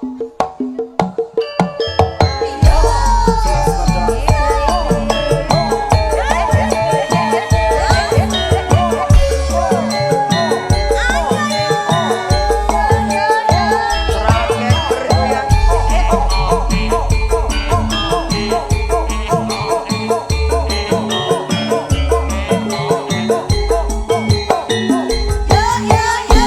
Yo yo yo.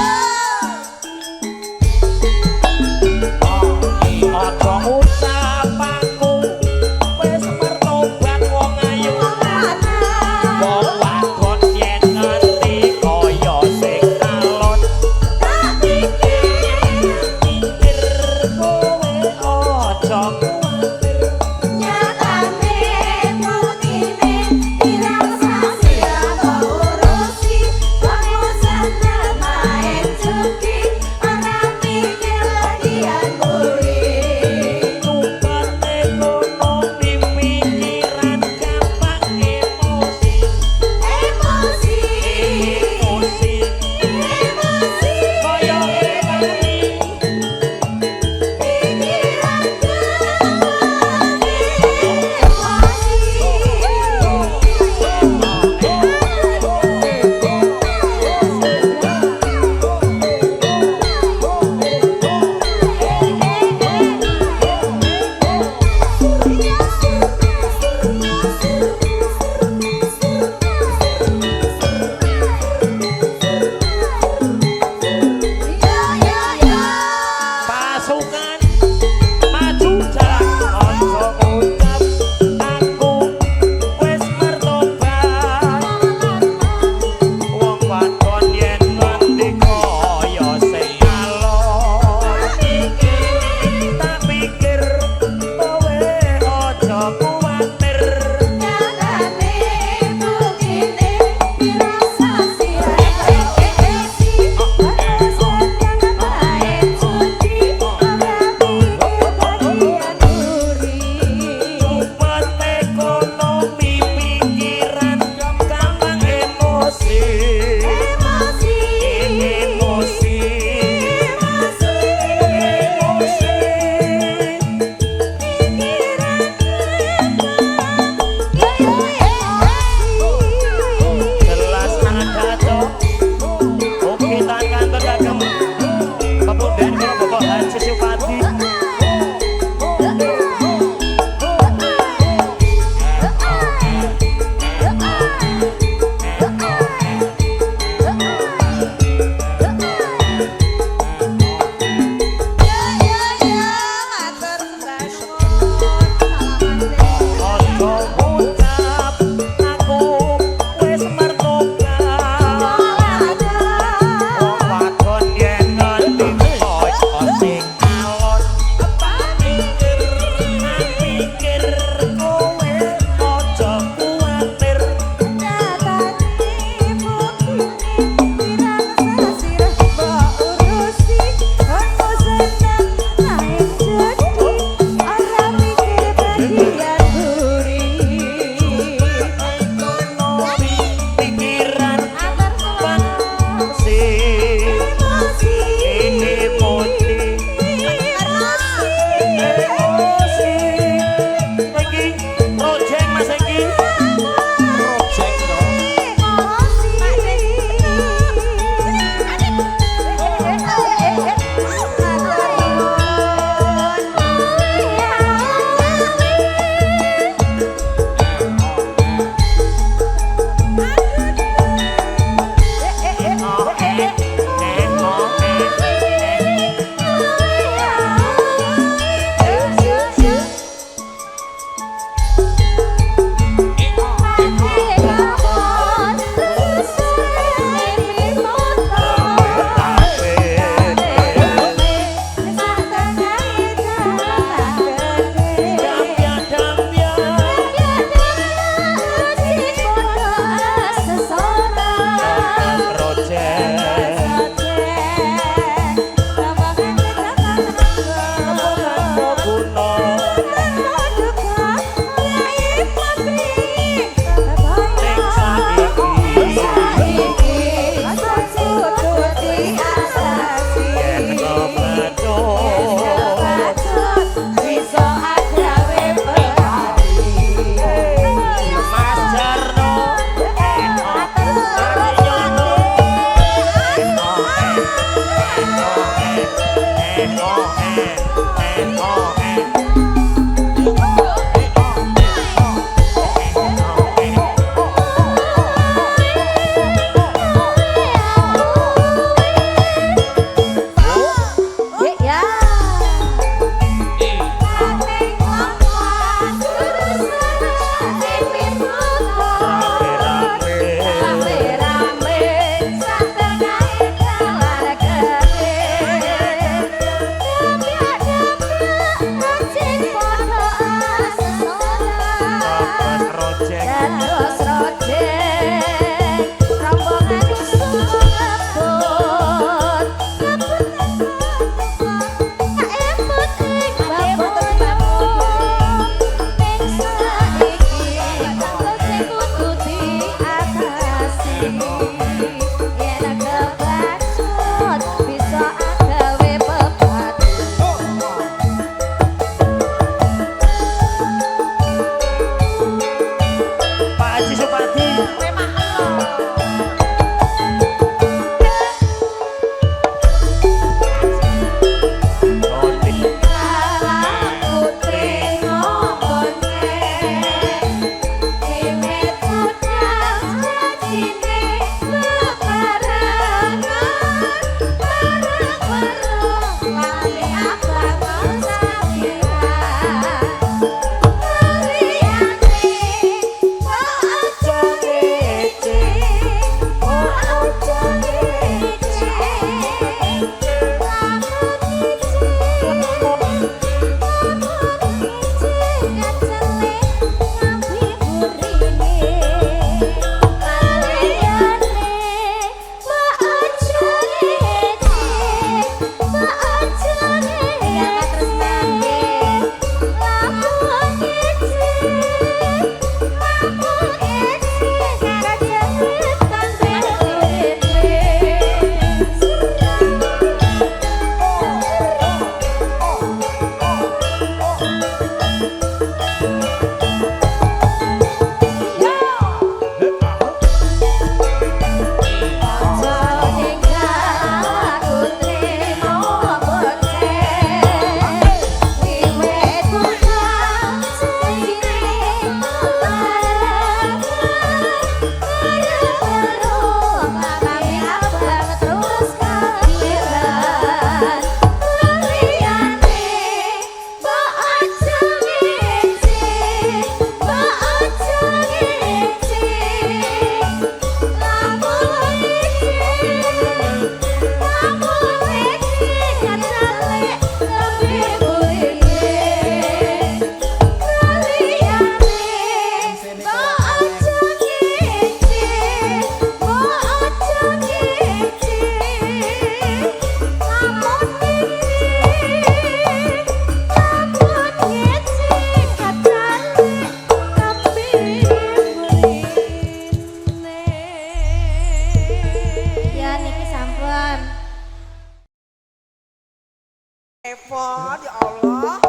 Handphone ya Allah.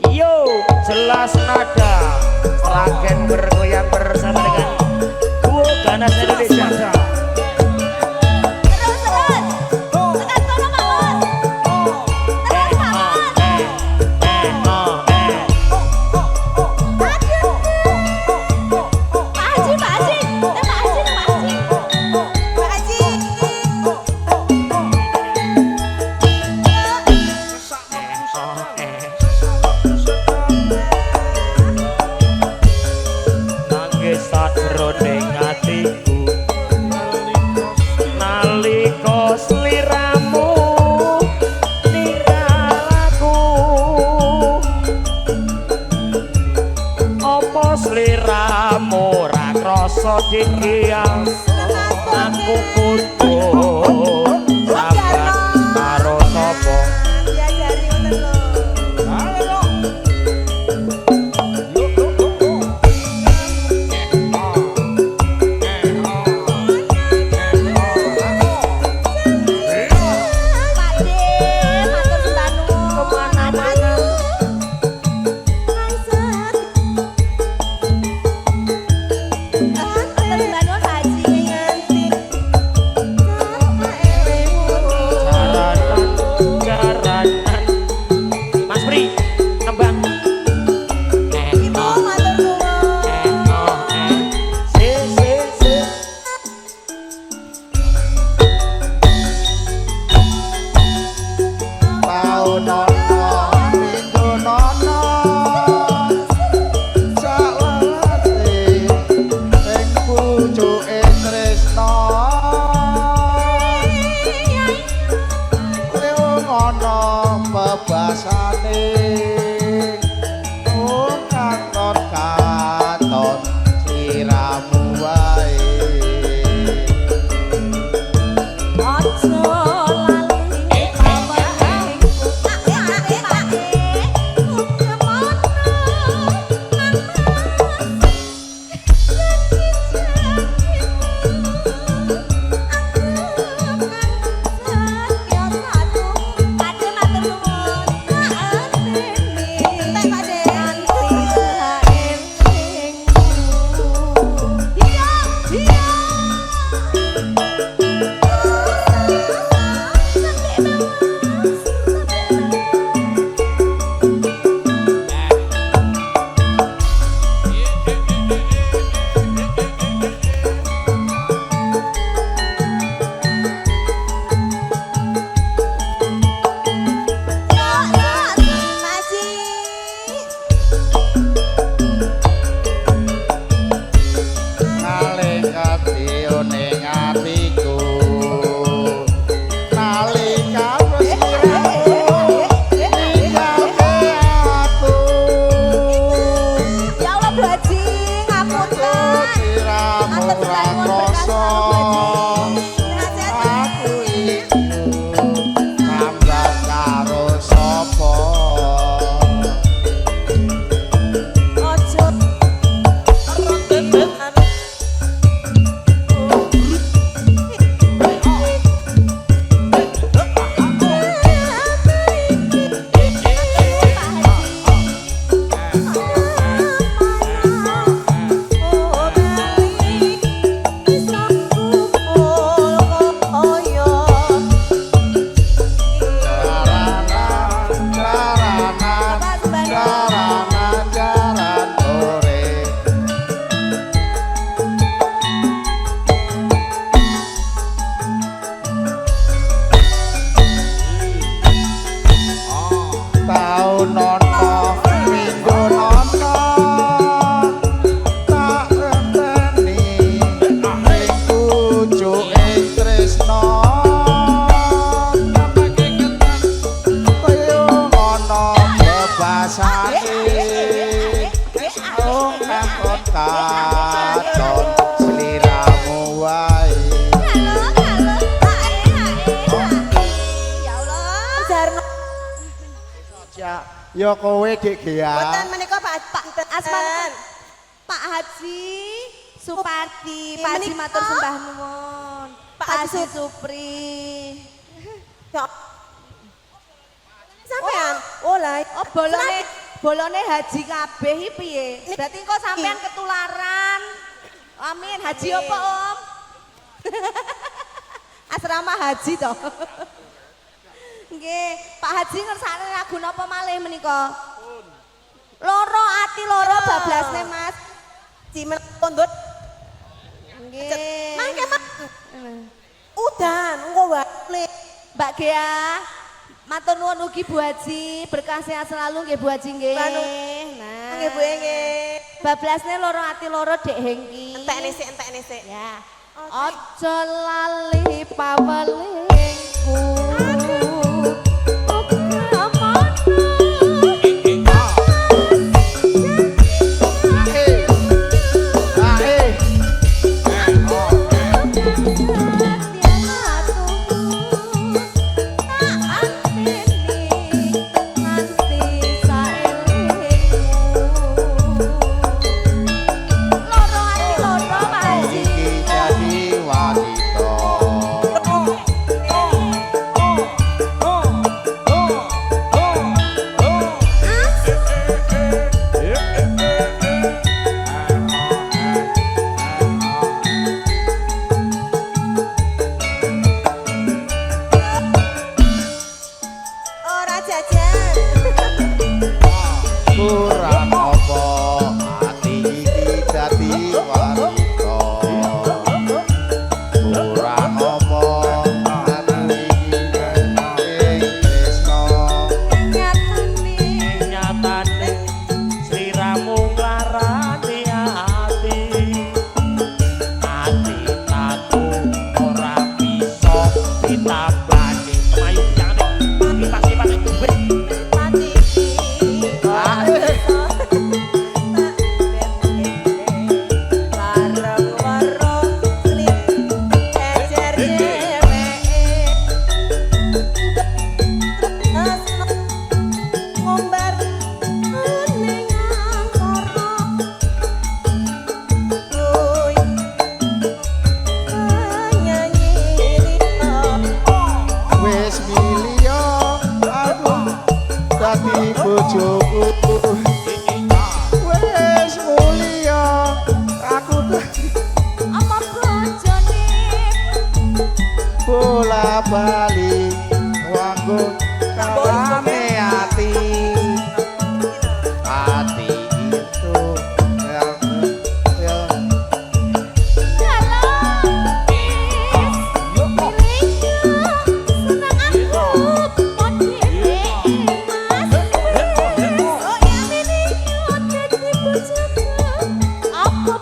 Yo, jelas nada. Ragen bergoyang bersama dengan duo Ganas Indonesia. Dikiang aku kudu sabar karo sapa diajari ngoten lho. Ya kowe Dik Gia. Mboten menika Pak Asman. Pak Haji Supardi, Pak Haji Menika. matur sembah nuwun. Pak Haji Supri. Sampean? Oh lah. Oh bolone haji kabeh iki piye? Berarti kok sampean ketularan. Amin. Haji apa, Om? Asrama haji toh. Nggih, Pak Haji ngersakne lagu napa malih menika? Loro ati loro bablasne, Mas. Cimen pondot. Nggih. Mangke, Mas. Udan, engko wae. Mbak Gea, matur nuwun ugi Bu Haji, berkah sehat selalu nggih Bu Haji nggih. Nah, nggih Bu nggih. Bablasne loro ati loro Dek Hengki. Entekne sik. Ya. Aja lali pawelingku. Kurang apa ati iki dadi wanita. Kurang apa ati iki tresno. nyatane sliramu nglarani ati taku ora bisa ditapani mayu jane kipas-kipas duwe Wis milio aku dadi bojoku. Wis mulya aku dadi Apa bojone? bola bali wanggo kawane ati. Ati itu ya Apa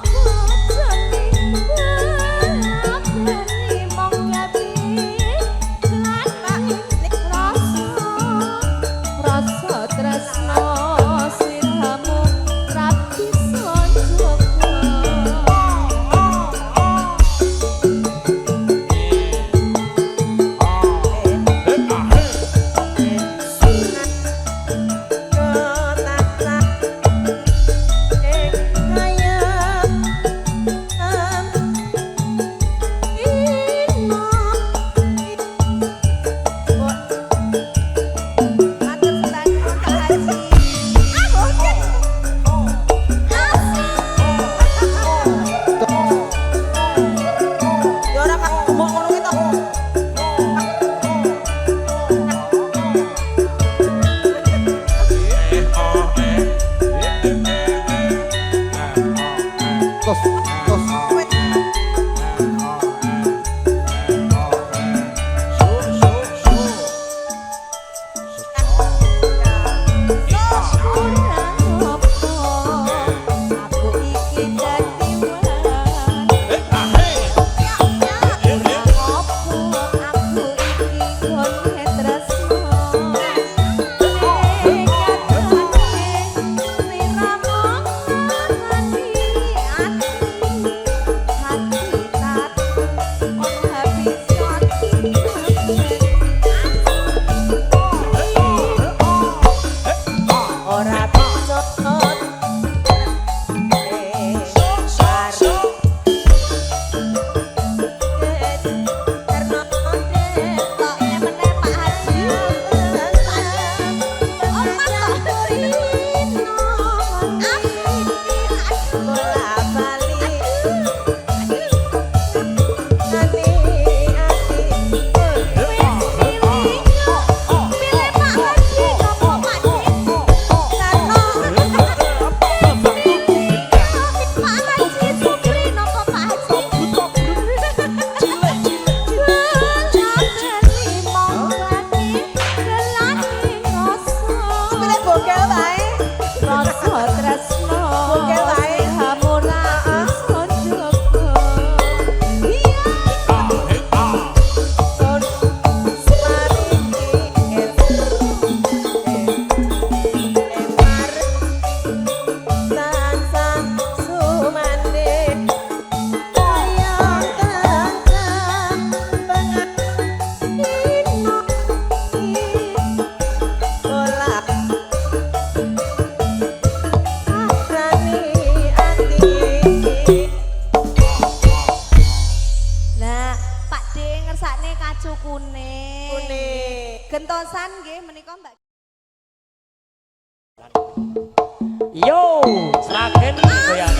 Yo, seragen goyang.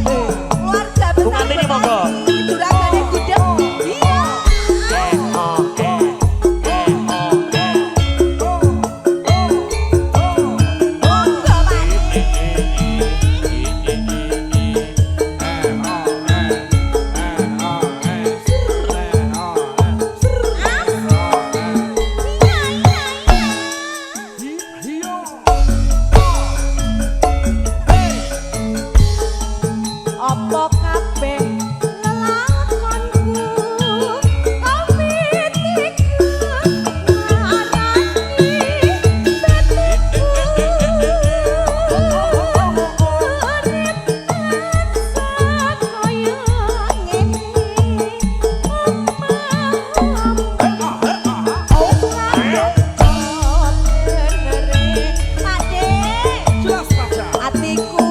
Keluarga besar Bunga ini monggo. Juragane gudeg. Iya. Monggo, Pak. Apa kabeh lelakonku kau pitiku marani betiku urip sakaya ngene atiku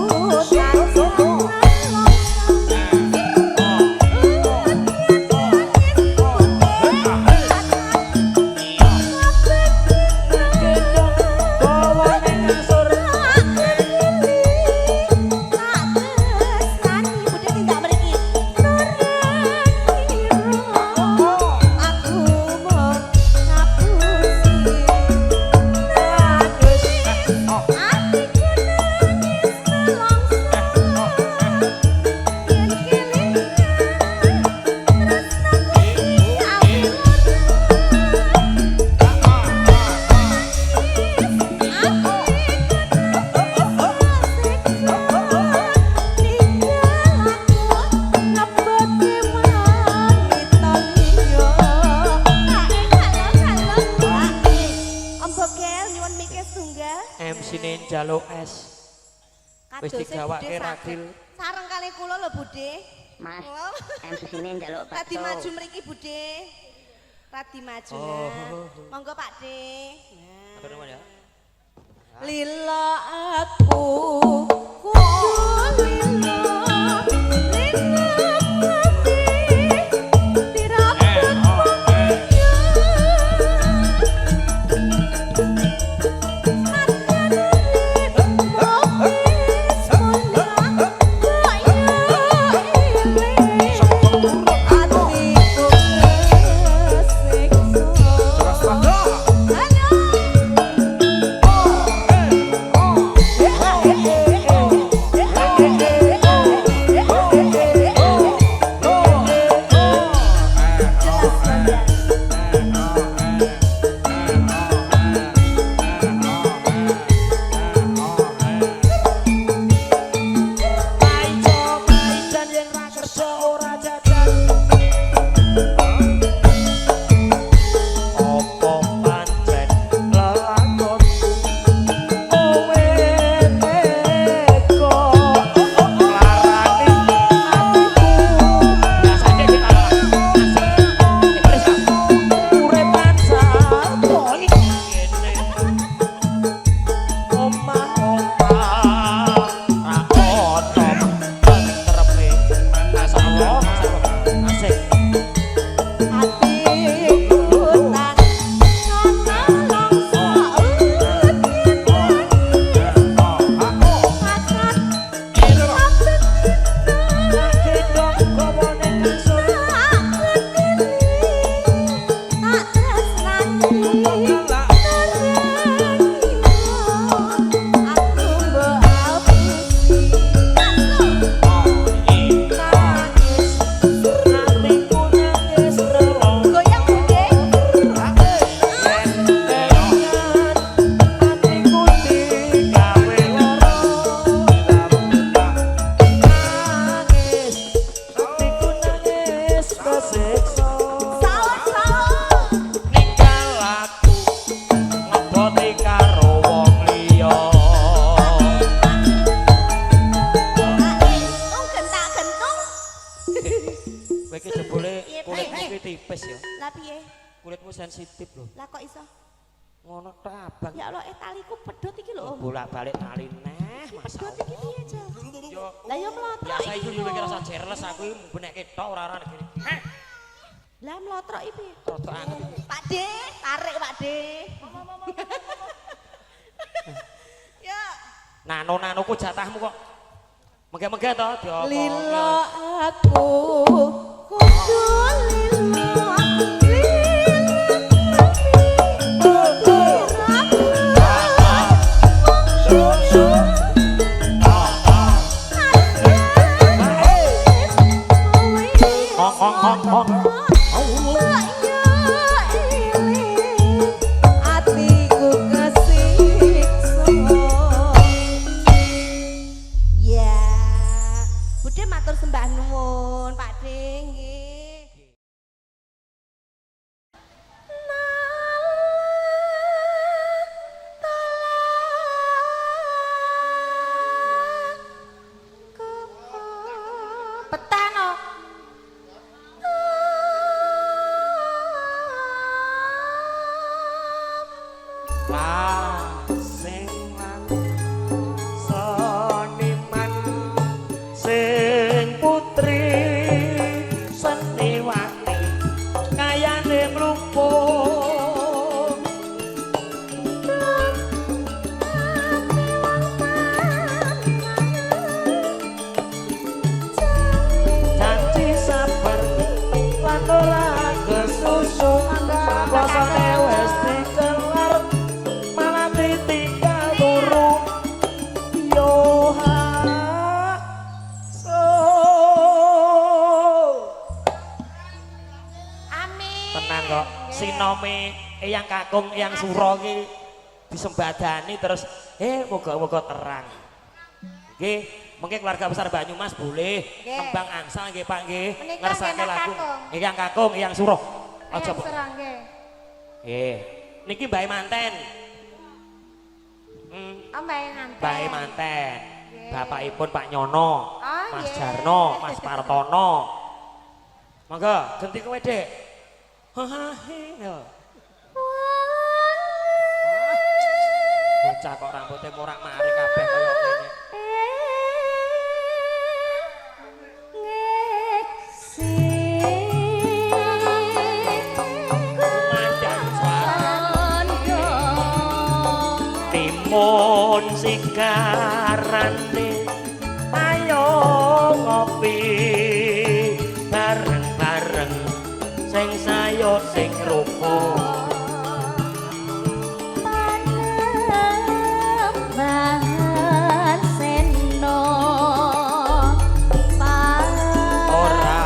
MC-ne njaluk es. Wis digawake ragil. Sareng kali kula lho, Budhe. Mas, Kula MC-ne njaluk bakso. Radi maju mriki, Budhe. Radi maju. Oh. Monggo, Pak De. Apa namanya? Lila aku kudu lila. Lila kami dirapet tipis ya. Lah piye? Kulitmu sensitif loh. Lah kok iso? Ngono tok abang. Ya Allah, taliku pedhot iki lho, Om. Bolak-balik tali neh, Mas. Pedhot iki piye, Jal? Yo, Lah ya mlotrok biasa iki. iki mikir rasa jerles aku benekke tok ora gini. Lah mlotrok iki piye? Rotok anget iki. Pak De, tarik Pak De. Nano-nanoku jatahmu kok. Mengke-mengke to diomong. Lilo aku kudu lilo atiku kesiksa. Ya, Budhe matur sembah nuwun Pak De nggih. Petano. Sing seniman sing putri seniwati kayane mlumpuk janji sabar lan ora kesusu rasane wis dikelar malah ditinggal turu yo Amin. tenang kok sinome eyang kakung eyang suro ki disembadani terus moga-moga terang nggih mengke keluarga besar Banyumas boleh Nggih. kembang angsal nggih Pak nggih Menika ngersake nggih, Mas lagu Kakung. eyang kakung eyang suro aja Ayo Bu serang nggih. nggih niki mbahe manten Ambae nganten. mbahe manten Nggih. bapakipun Pak Nyono Oh, Mas nggih. Jarno Mas Partono monggo ganti kowe Dek hahahe yo bocah kok rambutnya morak-marik kabeh kaya ngene. Kumandang suara timun sigarane ayo ngopi bareng-bareng sing sayo sing rukun ora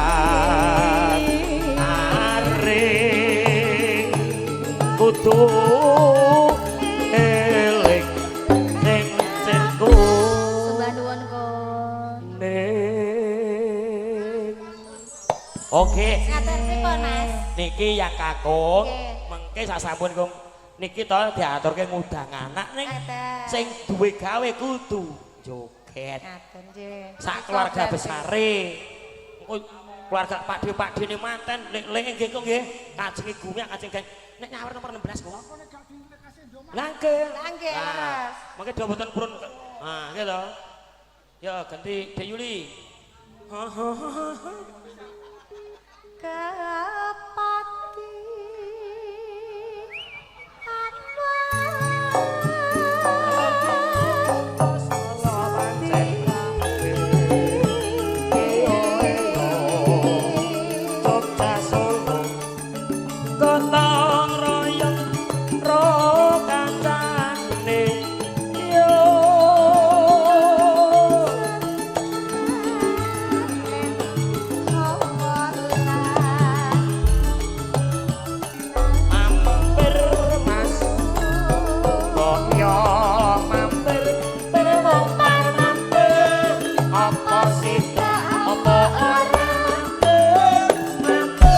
aring kudu eling ning cirku Sembah nuwun kon. ning oke Ngatur pripun Mas? niki yang kakung Nggih. mengke sasampun kung niki to diaturke ngundang anak ning Ngaten. sing duwe gawe kudu joget Ngaten nggih. sak keluarga besare engko keluarga Pak Dene manten lek nggih kok nggih kajeng igune kajeng geng nek nyawur nomor 16 kok langke Langke, Mas. mangke do mboten purun nah nggih to ya ganti Dek Yuli Kepati Gotong royong ro kancane yo mampir mas kok yo mampir wong mampir apa sih apa ora mampir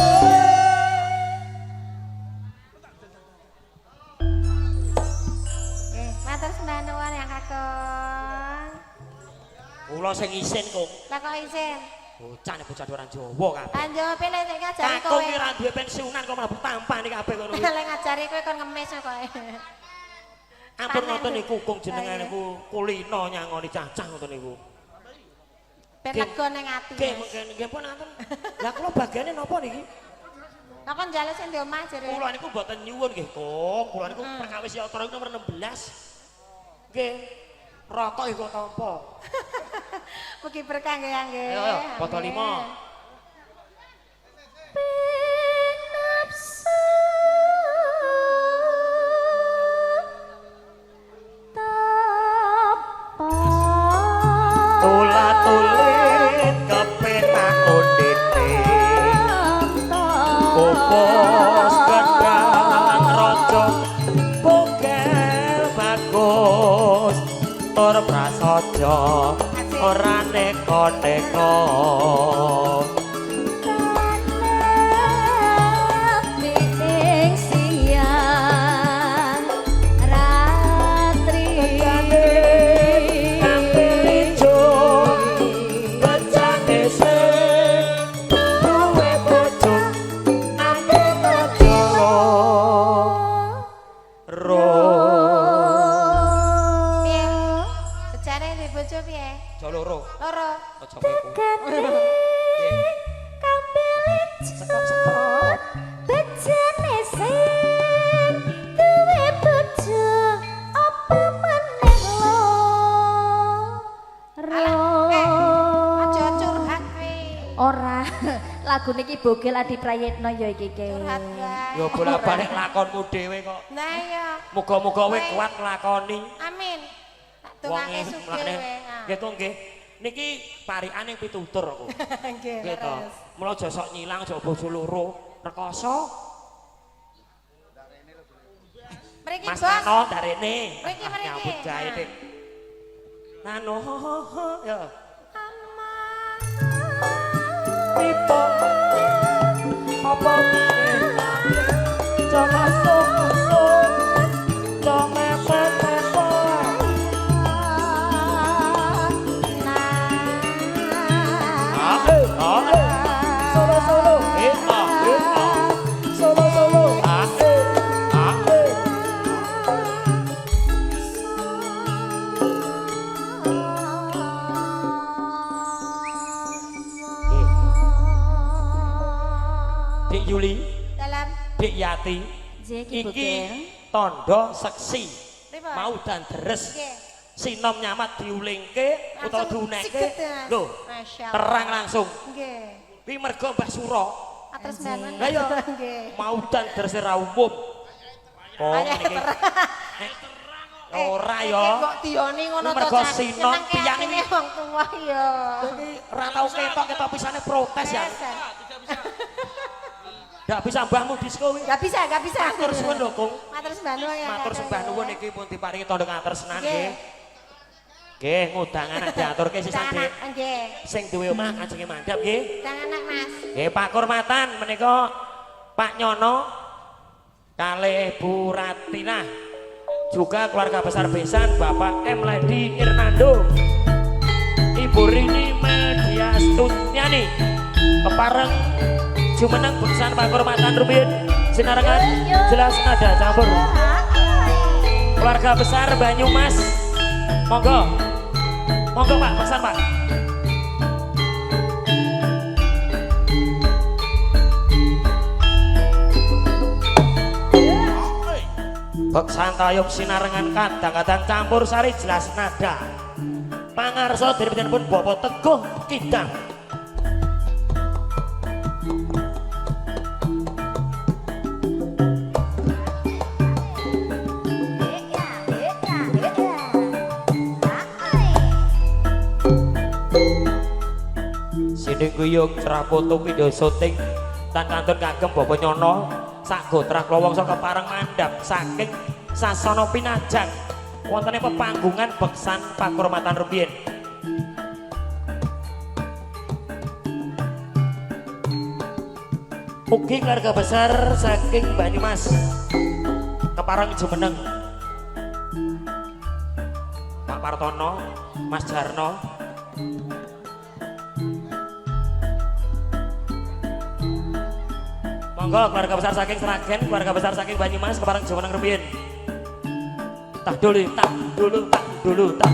Matur sembah nuwun yang kakung. kula sing isin kok Lah kok isin? bocah nek bocah orang Jawa kabeh Anjo pilih sing ngajari kakung kowe. ki ra duwe pensiunan kok mlebu tampan iki kabeh ngono kuwi Lek ngajari kowe kon ngemis kok. ampun Panen. ngoten niku kung jenengan Lah, iya. niku kulino nyangoni cacah ngoten niku Ben Nggih. lega ning ati. nggih mengke nggih pun ngaten lah kula bagiane napa niki Lah kon jale sing di omah jare. kula niku mboten nyuwun nggih kung kula niku perkawis yatra nomor 16 nggih Rokok iku tampa. Mugi berkah nggih ya nggih. Ayo, foto 5. Tulat-tulit kepenak undite. Popos gedang raja bogel bagus. Tur prasaja ora neko-neko. Ora, lagu niki Bogel Adi Prayitno ya iki ke. Curhat guys. Yo bolak-balik lakonmu dhewe kok. Nah iya. Muga-muga kowe kuat nglakoni. Amin. Tak tungake sugih kowe. Nggih to nggih. Niki parikan yang pitutur aku. Nggih. Gitu. Mula aja sok nyilang aja bojo loro. Rekoso. Mriki Mas Bos. Nano darene. Mriki, mriki. Nyambut gawe Dik. Nano ya. Pipo. Apa jangan sok-sok. Jangan mepet-mepet. Solo-solo. Solo-solo. Dik Yuli, Dalam. Dik Yati, Iki iki tondo seksi Pripun? mau dan deres Nggih. sinom nyamat diulingke utawa Langsung diunekke siget, Mas. lho Masya Allah. terang langsung Nggih. kuwi mergo Mbah Suro Atus banget. lah yo Nggih. mau dan deres ora umum kok Ayo, niki Nek ora yo Kok dioni ngono Mergo Cak? sinom Nyenengke tiyang atine ini. wong tua yo. iki ora tau ketok pisane protes ya ndak bisa mbahmu disko kuwi Gak bisa, gak bisa. matur suwun lho Kung Matur sembah nuwun ya. matur Kakak. sembah nuwun iki pun diparingi tandha ngatresnan Nggih. nggih nggih ngudangan diaturke sisa Jangan Dik anak, nggih. sing duwe omah kanjenge mandhap nggih. Jangan anak Mas. Nggih Pak Kurmatan menika Pak Nyono kalih Bu Ratina juga keluarga besar besan Bapak M Lady Irnando Ibu Rini Media Stunyani kepareng jumeneng besan Pak Kurmatan Rumiyin sinarengan jelas nada campur keluarga besar Banyumas monggo monggo Pak pesan Pak. Santayung sinarengan kadang-kadang campur sari jelas nada pangarso dari pun Bapak Teguh Kidang Sining guyung cerah foto video syuting tan kantun kagem Bapak Nyono sak gotrah klowongso kepareng mandhap saking Sasana Pinajang wontene pepanggungan beksan Pakurmatan rumiyin. Ugi keluarga besar saking Banyumas kepareng jumeneng Pak Partono, Mas Jarno, monggo keluarga besar saking Sragen, keluarga besar saking Banyumas kepareng jumeneng rumiyin. Tak dulu, tak dulu, tak dulu, tak.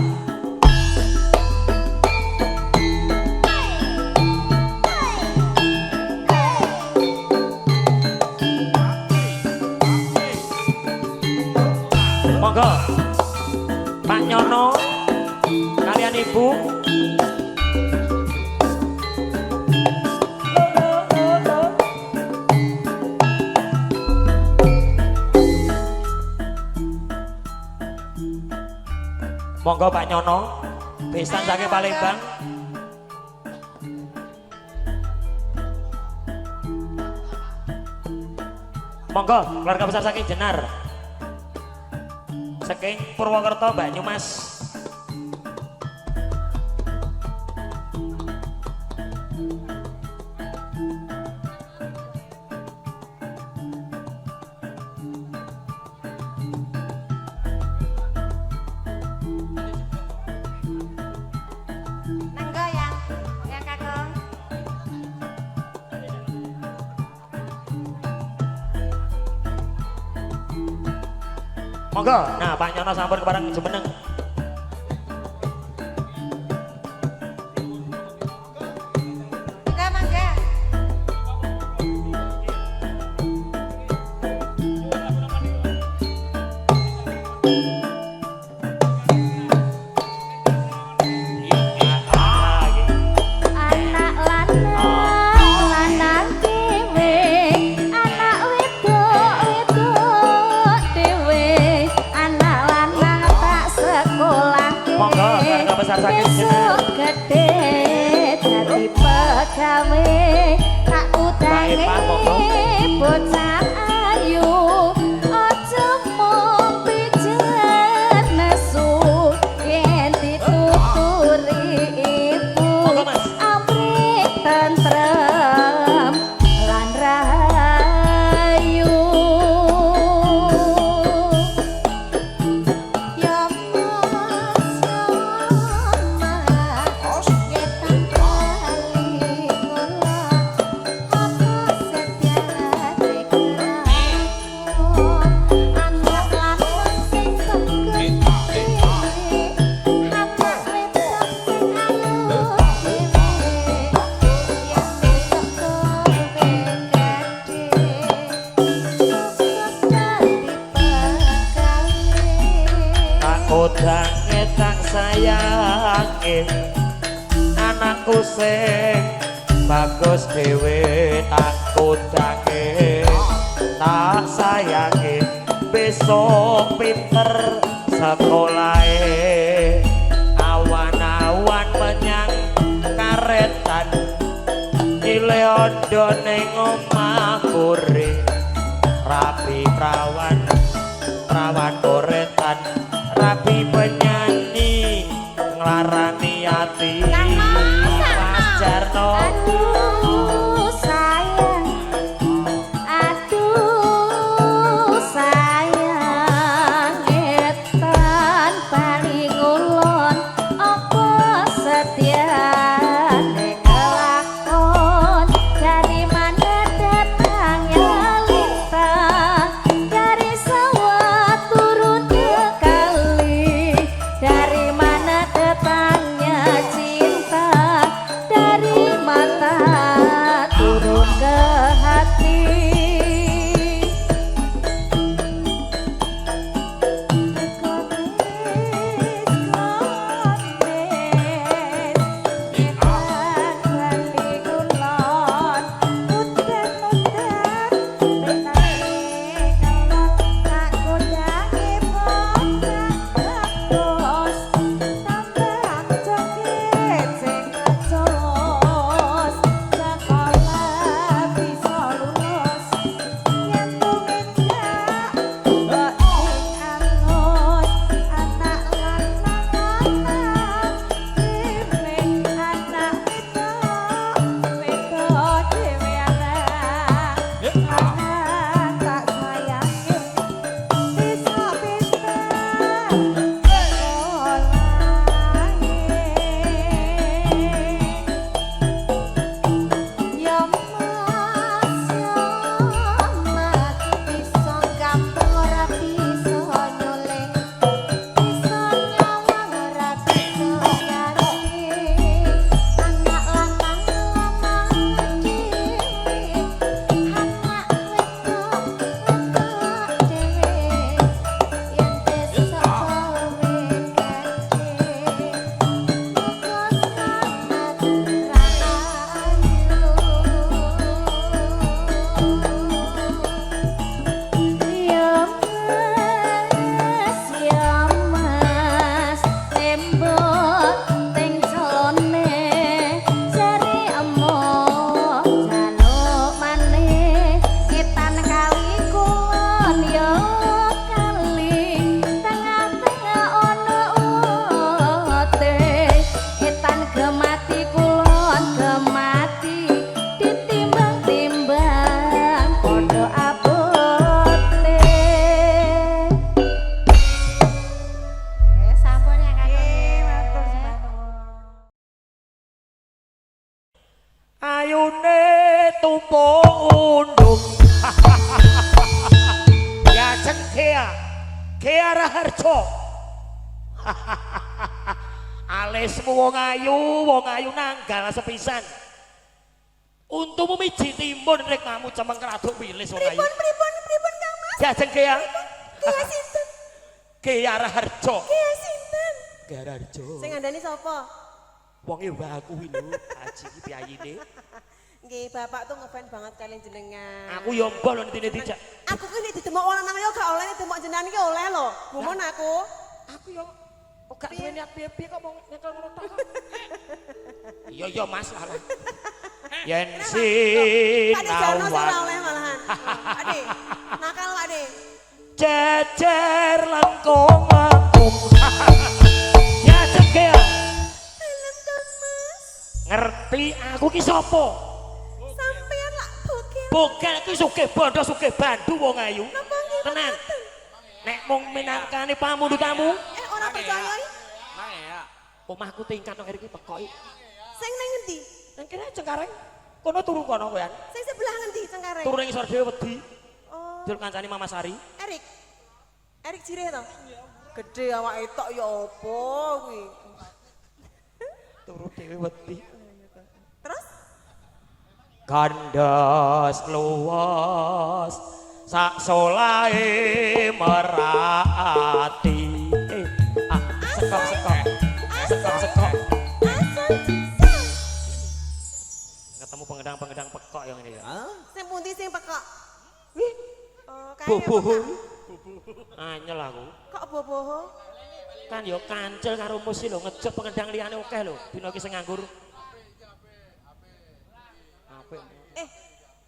Monggo Pak Nyono izin ibu. Monggo Pak Nyono, besan saking Palembang. Monggo keluarga besar saking Jenar, saking Purwokerto Banyumas. Nangga ya kakak. Monggo, nah Pak Nyono sampun kepareng jumeneng. Mangga mangga. Anak lanang dhewe, anak wedok dhewe, anak lanang tak sekolah. Monggo keluarga besar saking Jenar. Gede dadi pegawe, tak udange Baik, Pak, monggo. bocah ayu, aja mung pijet nesu, yen dituturi ibu. Monggo, Mas. Amrik tentrem lan rahayu. Ya mas yetan kali kula apa setiane keraku anak lanang sing tegesi anak wedok sing ayu Aku dange tak sayange anakku sing bagus dhewe, aku dange tak sayange besok pinter sekolahe, awan-awan menyang karetan ile ondo ning omah kure rapi prawan koretan rapi penyanyi nglarani ati Mas Jarno. Aduh sayang, aduh sayang, etan paling ulun apa setiane kelakon, dari mana datangnya lintang, dari sawah turun ke kali, dari mana datangnya cinta. Alismu wong ayu nanggal sepisan. Untumu miji timbun rek kamu cemeng kraduk wilis wong ayu. Pripun Kang Mas? Jajeng Kea. Kaya sinten? Kea Raharjo. Kaya sinten? Kea Raharjo. Sing ngandani sapa? Wonge mbah aku kuwi lho, Haji iki piyayine. Nggih, Bapak tuh ngefans banget kalian jenengan. Aku yo mbol nitine dijak. Aku ki nek ditemok wong lanang yo gak oleh, nek ditemok jenengan ki oleh lho. Gumun aku. Aku yo kok gak duwe niat piye-piye kok mau nyekel ngono tok. Iya Mas lah. Yen Pak Jarno ora sinawan oleh malahan. Ade, nakal Pak De. cecer langkung agung. Ya cek ya. Film Kang Mas. Ngerti aku ki sapa? Sampeyan lak bogel. Bogel ki sugih bondo sugih bandu wong ayu. Napa nggih? Tenan. Nek mung minangkane pamundhutamu, Ora percaya iki. omahku tingkat nang iki pekoki. Sing nang ngendi? Nang kene Cengkareng. Kono turu kono kowean. Sing sebelah ngendi Cengkareng? Turu ning isor dhewe wedi. Oh, Jul kancane Mama Sari. Erik Jireh to? Gede awake tok ya apa kuwi? Turu dhewe wedi. Terus? Kandas luas sak solahe merati. Sekok. Ketemu pengedang pekok yang ini ya. Sing pundi sing pekok? Wih, Oh, kae boboho. pekok. Anyel aku. Kok boboho? Kan yo kancil karo musi lho ngejot pengedang liyane akeh lho. Dina iki sing nganggur. Apik.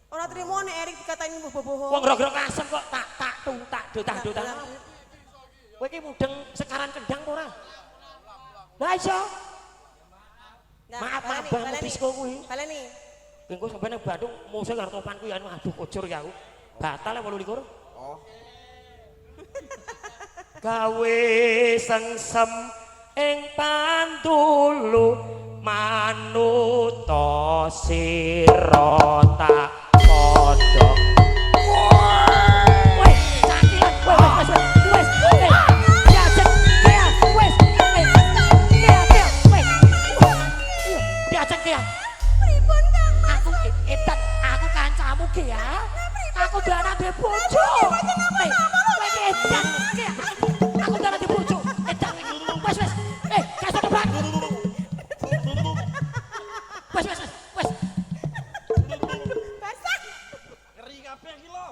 Ora trimo nek Erik dikatain boboho. Wong grog-grog asem kok tak do. Kowe iki mudeng sekaran kendang apa ora? Lah iso. Maaf banget disko kuwi. Baleni. Engko sampe nang Bandung muse karo topanku ya aduh kocur ya aku. Batal ya 28. Oh. Gawe sengsem ing pantulu manuta sira tak kodhok. Wes, cakilan. Wes. Ya cek, ya wes. Ya cek ya. Pripun Kang Mas? Aku edan, aku kancamu ki ya. Aku dana de bojo. Kowe edan ki. Aku dana de bojo. Edan. Wes. Kasih kebak. Wes. Basah. Ngeri kabeh iki lho.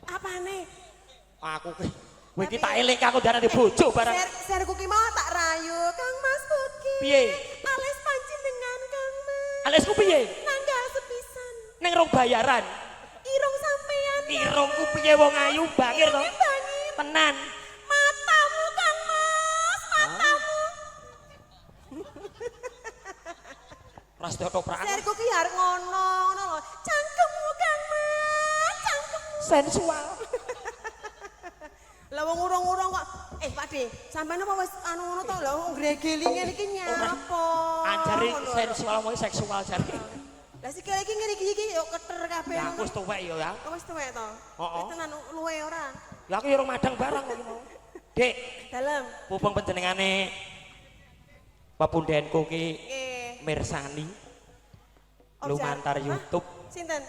Apane? Aku ki kowe iki tak eling aku dana de bojo barang. Serku ki mau tak rayu, Kang Mas Kuki. Piye? Alis panjenengan Kang Mas. Alisku piye? Nanggal sepisan. Ning rong bayaran. Irung sampean. Irungku piye wong ayu bangir to? Bangir. Tenan. Matamu Kang Mas, matamu. Ras toprakan. Serku ki arep ngono lho. Cangkemmu Kang Mas, cangkemmu. Sensual. Lah wong urung-urung kok Pak De, sampean apa wis anu ngono to lho ngregeli ngene iki nyapa? Anjari Ngono lho. sensual mau seksual jare. Lah sikile iki ngene iki yo keter kabeh. Ya aku wis tuwek yo ya. Wis tuwek to. Heeh. Wis tenan luwe ora. Ya aku yo ora madang barang kok mau. Dik, Dalem. pupung panjenengane pepundenku ki Nggih. mirsani Om lumantar Jar- YouTube. Hah? Sinten?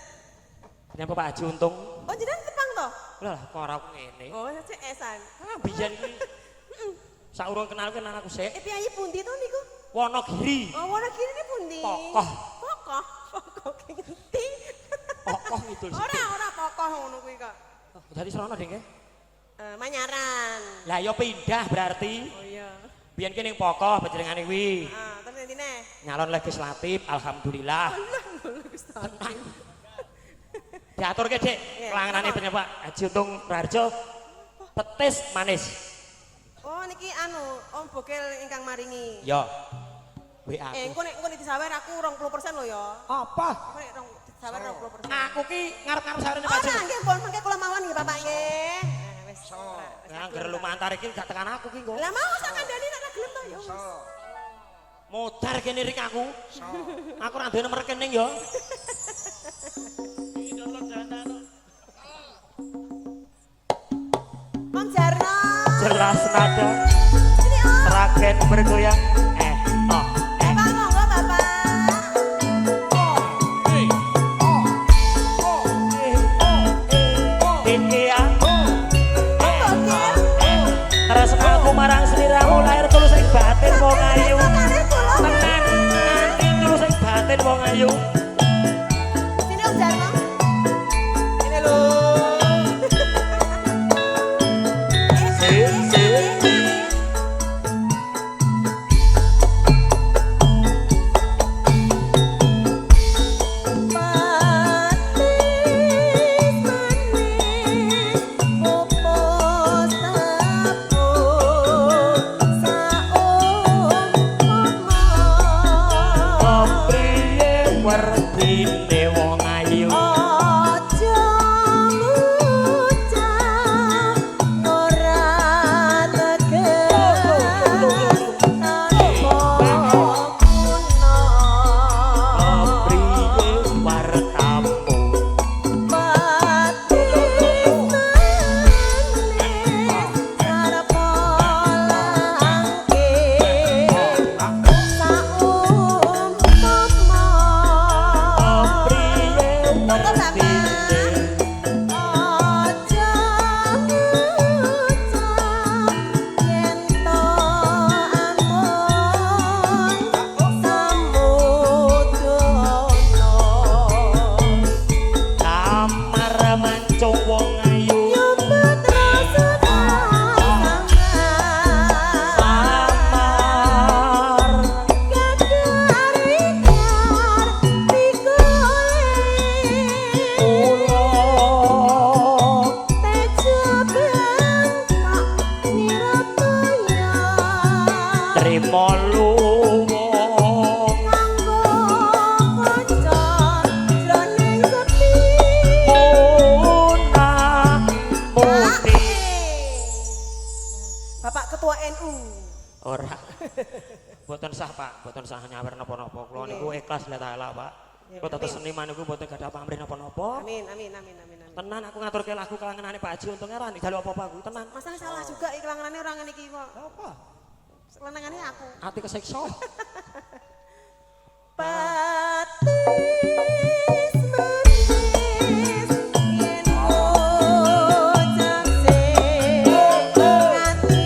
Nyapa Pak Haji Untung. Oh jenengan tepang to? Lah kok ora aku ngene. Oh cek esan. Ah biyen iki saurung kenal aku sik. Piyayi pundi to niku? Wonogiri. Oh Wonogiri ini pundi? Pokoh. Pokoh ki ngendi? Pokoh ngidul sithik. Ora pokoh ngono kuwi kok. Dadi serono Ding. Manyaran. Lah yo pindah berarti. Oh iya. Biyen ki ning Pokoh panjenengane kuwi. Ah, terus intine. Nyalon legislatif alhamdulillah. Tenang. Diatur ke Dik, kelanganane penyebab Haji Untung Raharjo petis manis. Oh niki anu Om Bogel ingkang maringi. Yo. WA. Engko nek disawer aku 20% lho ya. Apa? Engko nek disawer 20%. Aku ki ngarep-ngarep sarene Oh Pak nah nggih pun mengke kula mawon nggih Bapak nggih. Wis. Ngangger lumantar iki gak tekan aku ki kok. Lah mau sak kandhani nek gelem to ya wis. Modar kene rik aku. Aku ora duwe nomor rekening yo. Om Jarno. Jelas nada. Ini Om. raket bergoyang oh Bapak monggo Bapak. iki aku Gokil. tresna aku marang sliramu lahir tulus ing batin wong ayu Makane kula. tenan nganti tulus ing batin wong ayu Sini Om Jarno. Ini lho. Kepriye werdine wong ayu kepriye wartamu kepriye werdine kamar mancung wong ayu samar ulo trimo luwung munah muti Bapak Ketua NU. ora boten sah Pak boten sah nyawer napa-napa kula niku ikhlas lillahi ta'ala Pak kula dados seniman niku boten gadah pamrih napa-napa Amin, amin, amin, amin, amin. tenan aku ngaturke lagu kalanganane Pak Haji untungnya ora digalu apa-apa aku tenan Masalah salah juga iklanannya orang ini kok. apa Lenangannya aku. ati kesiksa Patis manis yen bocah sing ngati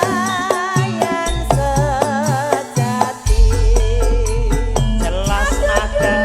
bebrayan sejati jelas nada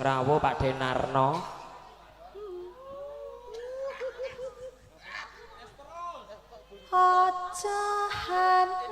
rawuh Pak Denarno. Aja hana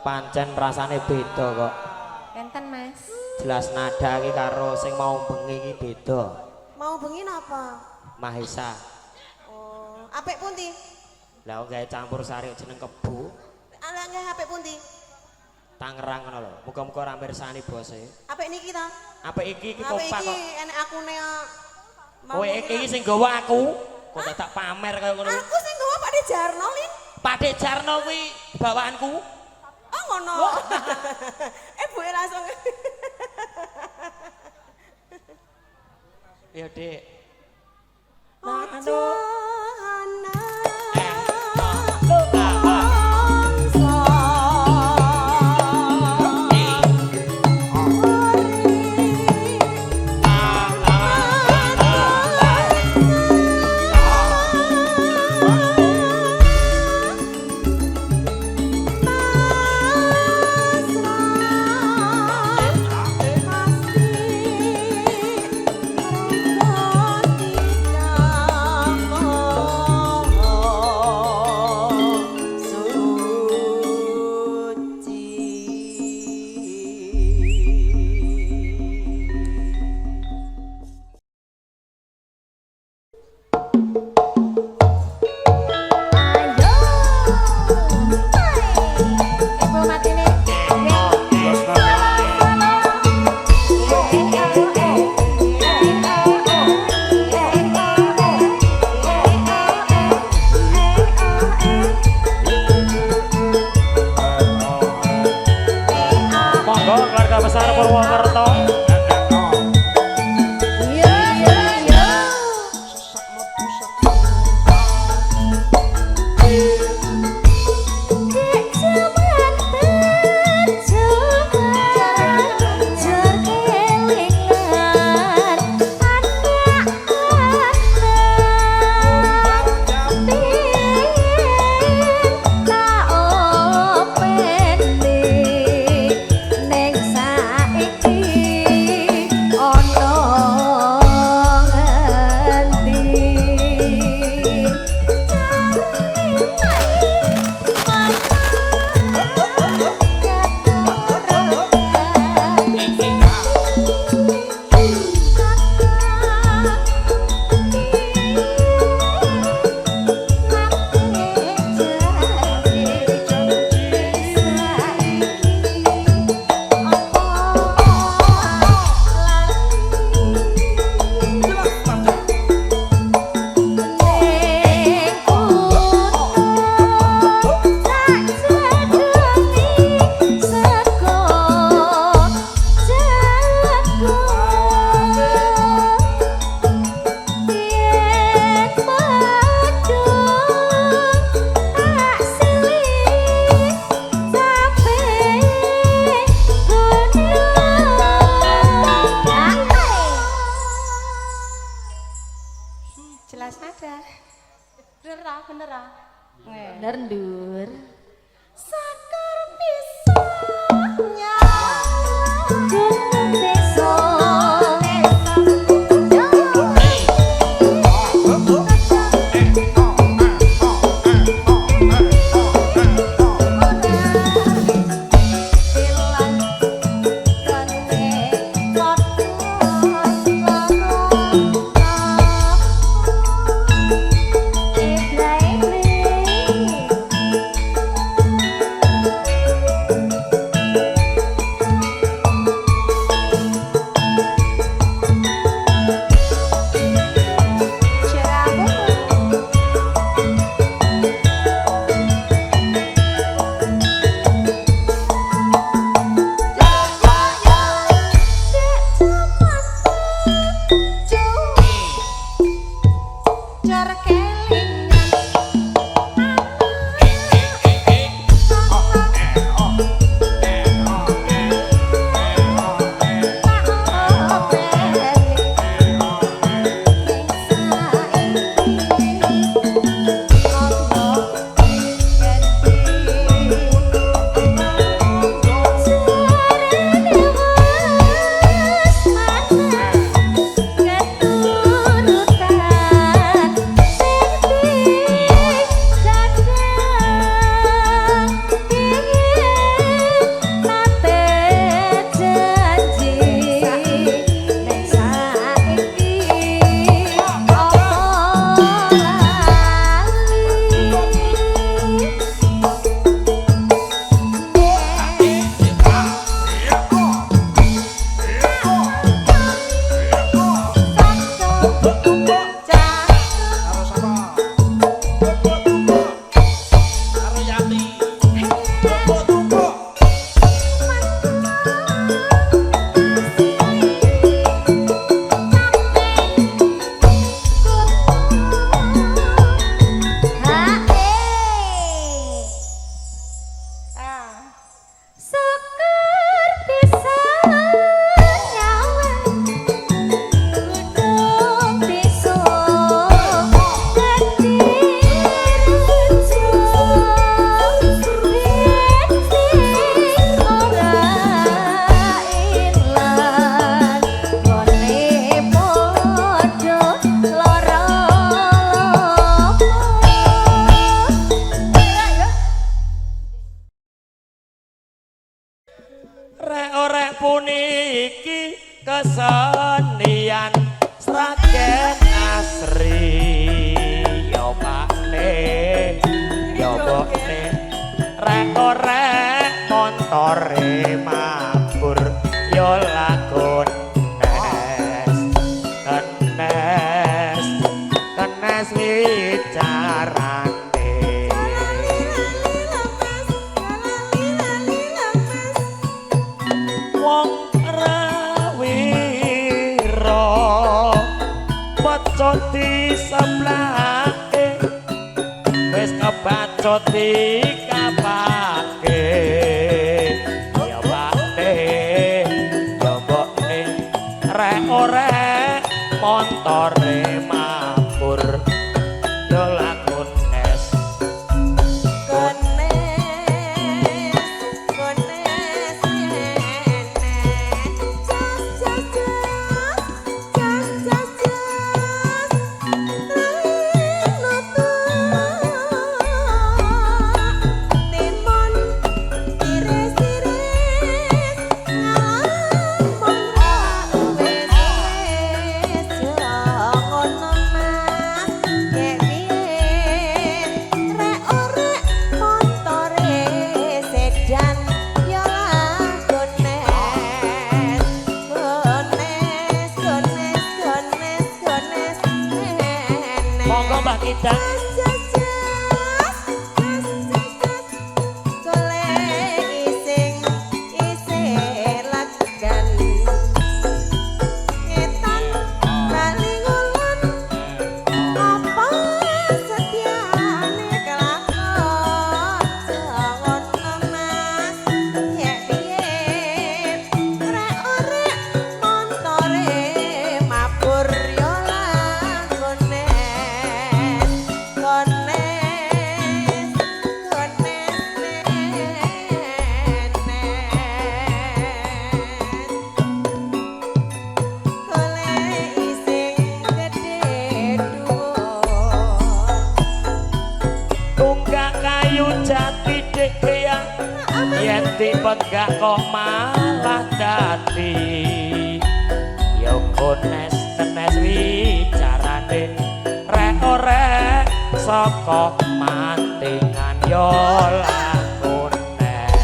pancen rasane beda kok. enten Mas. Jelas nada iki karo sing mau bengi iki beda. Mau bengi napa? Mahesa. Oh, apik pundi? Lah gawe campur sari jeneng kebu. Ala nggih apik pundi? Tangerang ngono lho. Muga-muga ora mirsani bose. Apik niki ta? Apik iki Apik kompak iki kok. enek akune. Kowe iki sing nggawa aku. Kok tak pamer kaya ngono. Aku sing nggawa Pak Dejarno, Lin. Pak Dejarno kuwi bawaanku. Oh ngono. Buke langsung. Ya, Dik. Aja hana Rek-orek puniki kesenian Sragen asri yo pakne yo bokne rek-orek montore mabur yo lagun kenes wicarane wong rawira pacut diseblake wis kebacut dikapake ya bakne ya mbokne rek-orek montore mabur yo lakon es monggo Mbah Kidang jati dekean yen dipeggak kok malah dadi yo kones tenes wicarane rek-orek saka mantingan yo lakones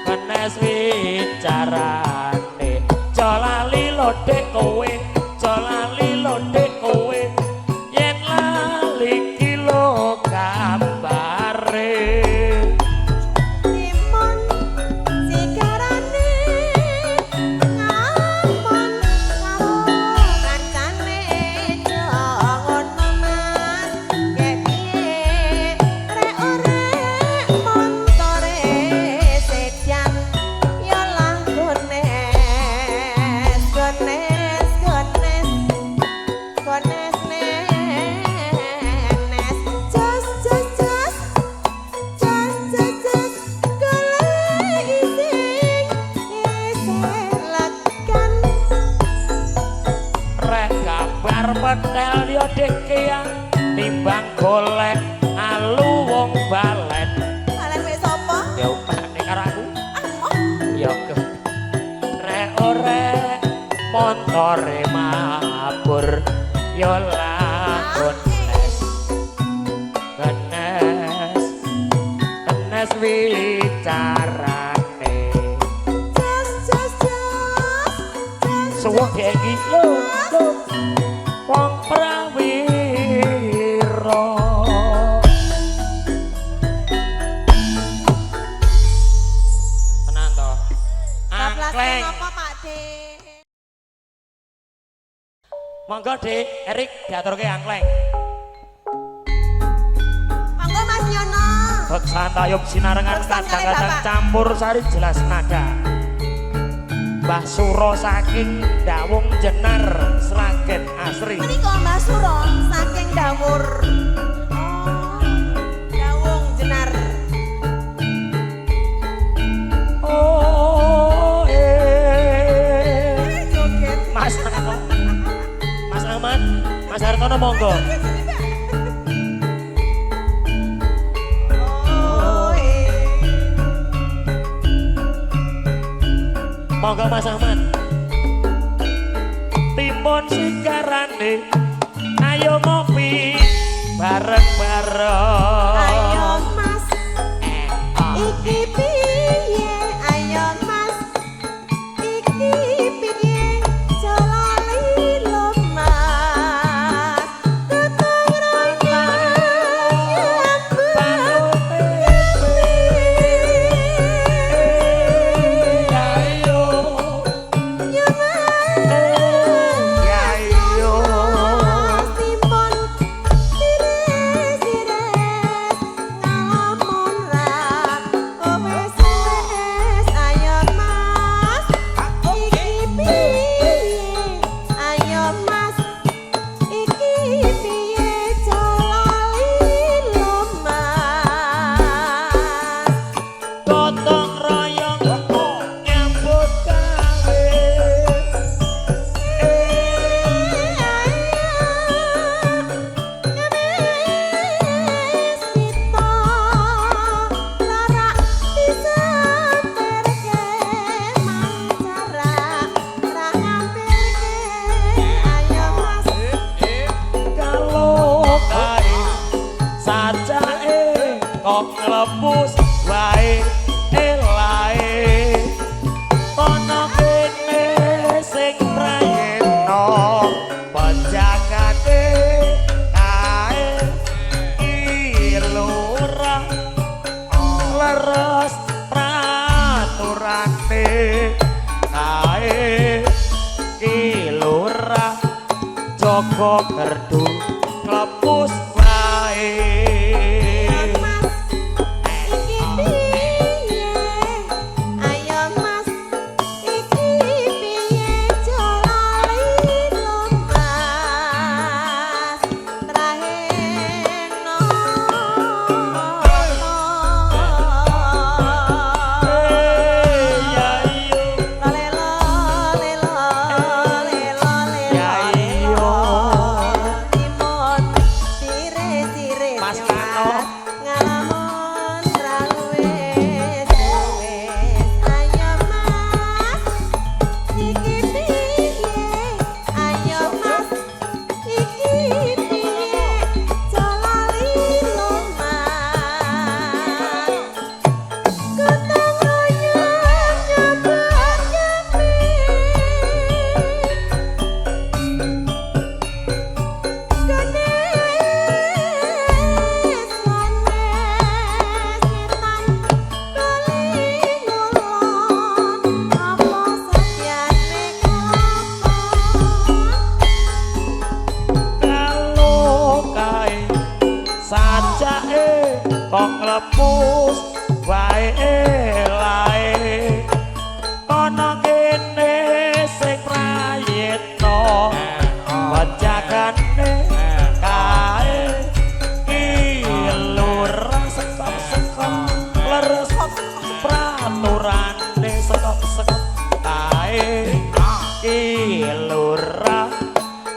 kenes wicarane jolali lodhe kowe jolali lodhe kowe pedel yo dekean timbang golek alu wong balen balen wis sapa ya upane karo aku ya ke rek-orek montore mabur yo lagon kenes wicarane suwuk iki lho wong prawira tenan to angkleng apa Pak De monggo Dik Erik diaturke angkleng monggo Mas Nyono bek santayup sinarengan kadang-kadang campur sari jelas nada Mbah Suro saking Dawung Jenar Sragen asri. Menika Mbah Suro saking Dawur. Dawung Jenar. Oh joget. Mas Ahmad, Mas Hartono monggo. Monggo Mas Ahmad. Timun sikarane ayo ngopi bareng-bareng. Ayo Mas, iki piye? Ayo Mas, iki piye? Jolali lho Mas, tutung royong Gotong royong nyambut gawe. Kalau kae sajake kok ngelepus wae elae ana kene sing prayitno penjagane kae ilura leres praturane kae ilura Joko Gerdu nglepus wae. Sajake kok nglepus wae elae ana kene sing prayitno penjagane kae ilura sekop-sekop leres praturane sekop-sekop kae ilura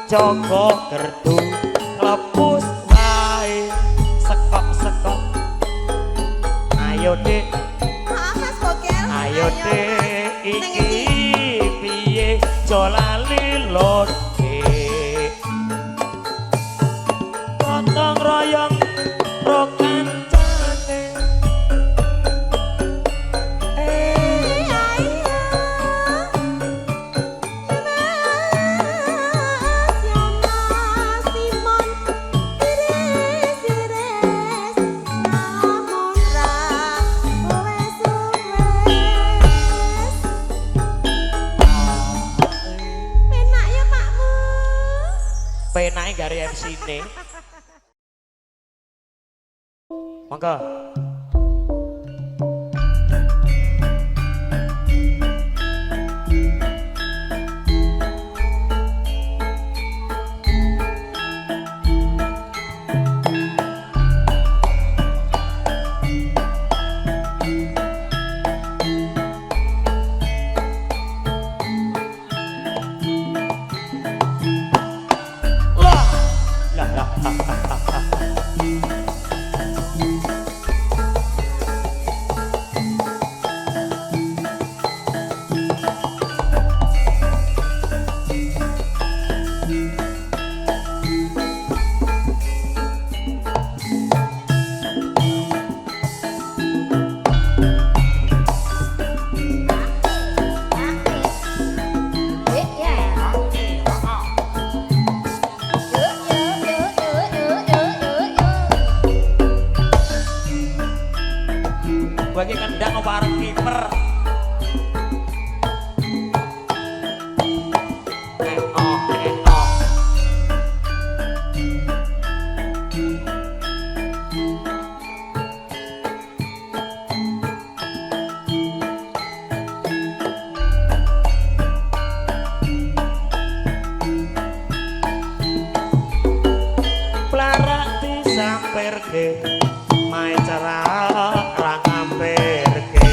Joko Gerdu nglepus wae sekop-sekop. Ayo Dik, ayo Dik, iki piye jolali lho Dik. Gotong royong ro kancane. Penake gare MC-ne. Monggo. bagi kendang apa arep kiper. Plarak disamperke mae cara ra ngamperke.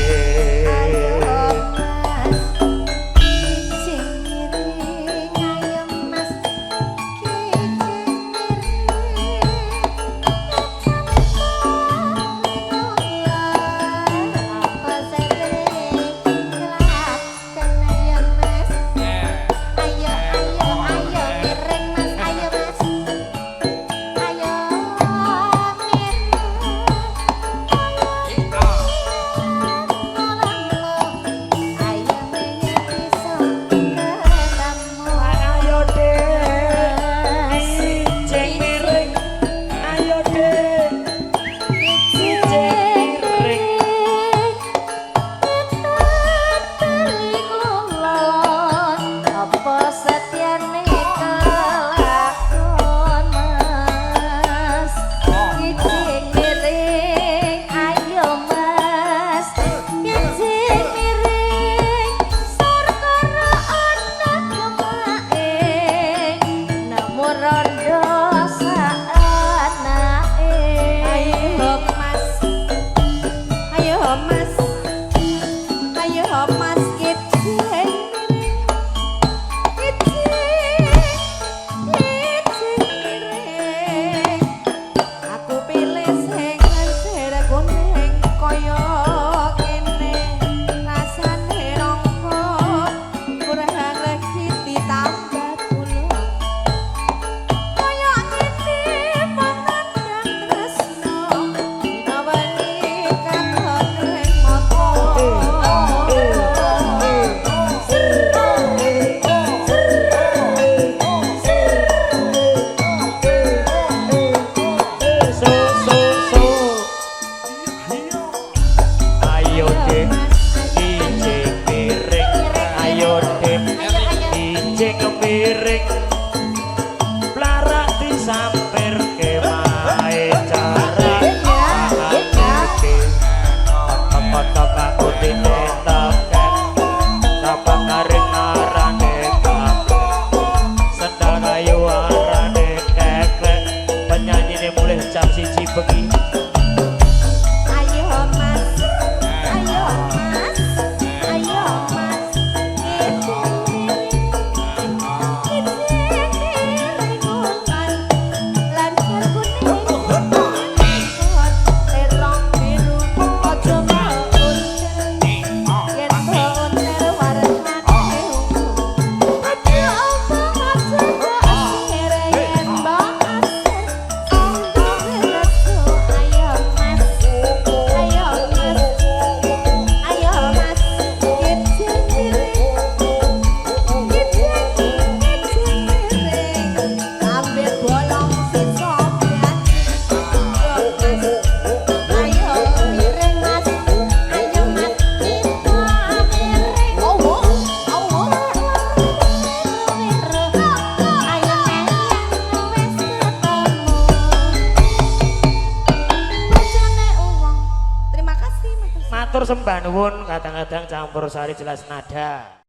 Sembah nuwun, kadang-kadang campur sari jelas nada.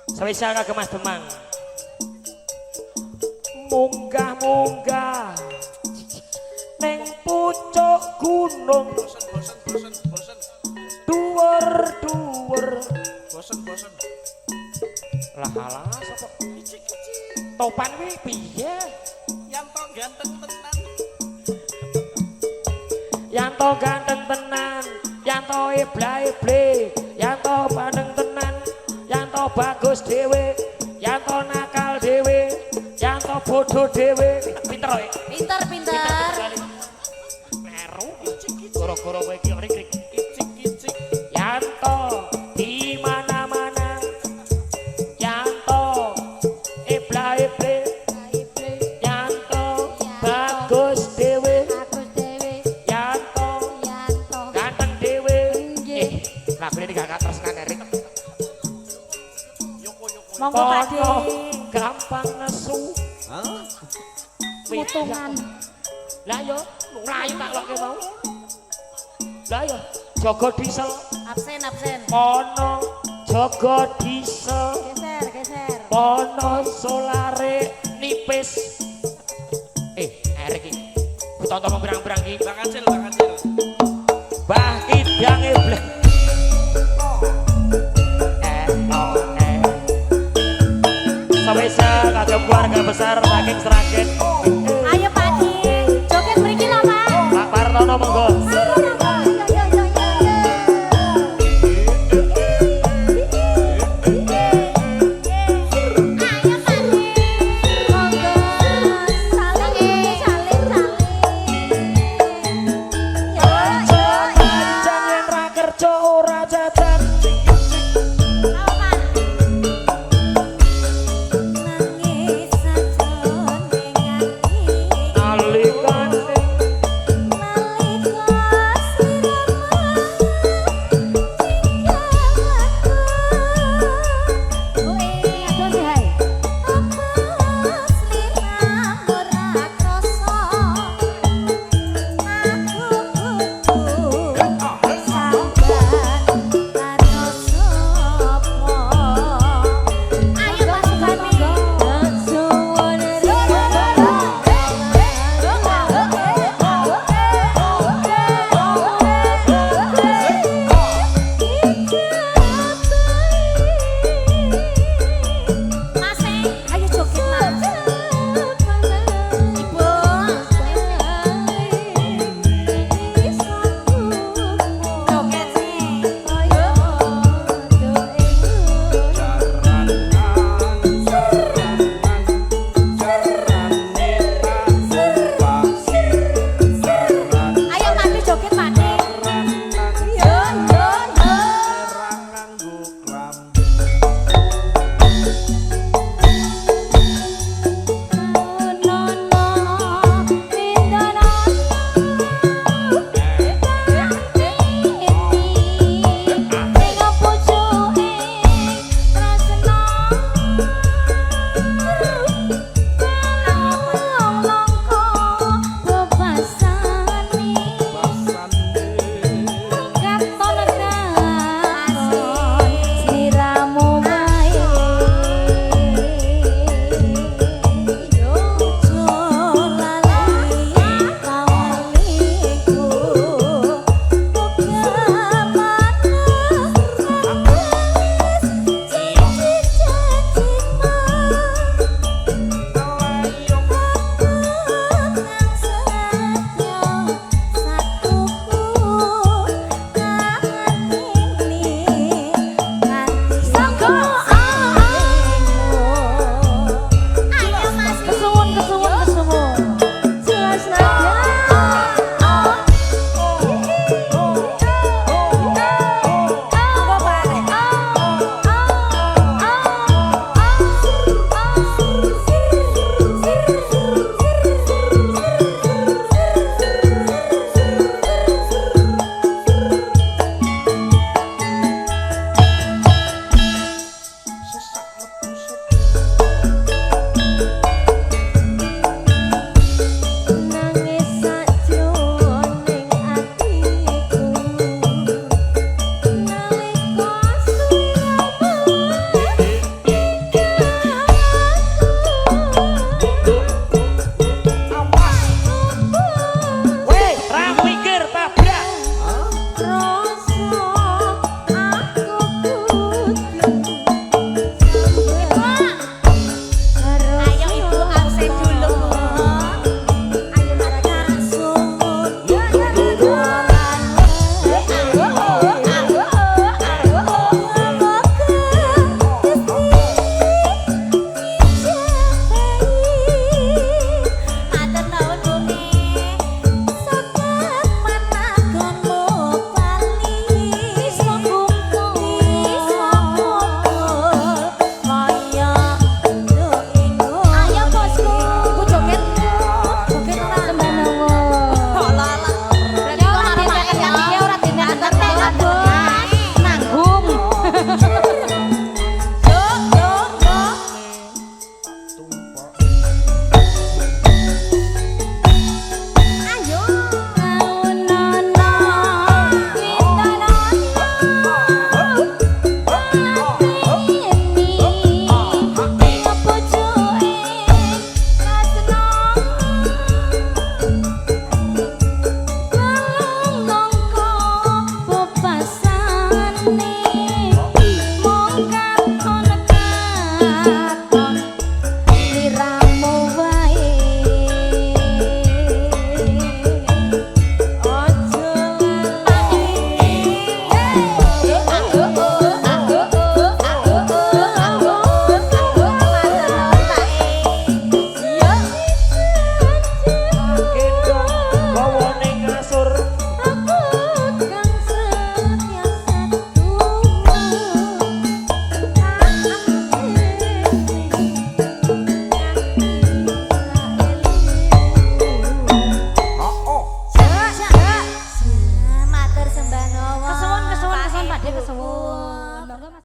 Spesial kagem Mas Demang. Munggah-munggah neng pucuk gunung. Dhuwur-dhuwur. Bosen. Lah sapa? Topan kuwi piye? Yang tok ganteng tenan. Yanto ganteng tenan, yanto ibla-ible, yanto padeng tenan, yanto bagus dhewe, yanto nakal dhewe, yanto bodoh dhewe. Pinter kowe. Pinter. Meru goro-goro kowe iki rik-rik. Icik-icik. Yanto di mana-mana. Yanto ibla-ible. Yanto bagus dhewe. Monggo Pak De. Kono gampang nesu. Mutungan. Lah yo mlayu tak loke mau. Lah yo jaga diesel. Absen absen. Kono jaga diesel. Geser geser. Kono solare nipis. Arek iki. Tonton berang-berang iki. Bang Acil, Bang Acil. Bah kidange blek. Spesial kagem keluarga besar saking Sragen. Ayo Pak De. Joget mriki lho Pak. Pak Partono monggo.